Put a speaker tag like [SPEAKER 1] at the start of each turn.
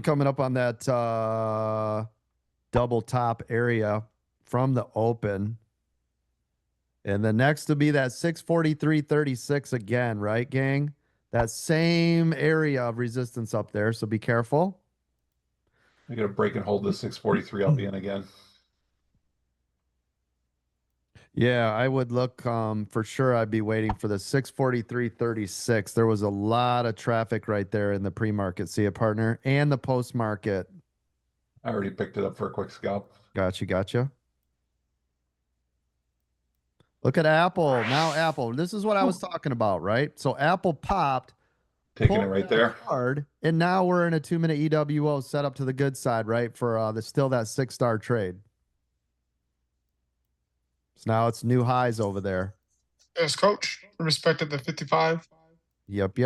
[SPEAKER 1] coming up on that double top area from the open. And the next to be that 643.36 again, right, gang? That same area of resistance up there. So be careful.
[SPEAKER 2] We got to break and hold this 643 up in again.
[SPEAKER 1] Yeah, I would look for sure. I'd be waiting for the 643.36. There was a lot of traffic right there in the pre-market, see it, partner, and the post-market.
[SPEAKER 2] I already picked it up for a quick scalp.
[SPEAKER 1] Gotcha. Look at Apple. Now Apple. This is what I was talking about, right? So Apple popped,
[SPEAKER 2] Taking it
[SPEAKER 1] pulled
[SPEAKER 2] right
[SPEAKER 1] back
[SPEAKER 2] there.
[SPEAKER 1] hard, and now we're in a 2-minute EWO set up to the good side, right? For the still that 6-star trade. So now it's new highs over there.
[SPEAKER 3] Yes, coach. Respect at the 55.
[SPEAKER 1] Yep.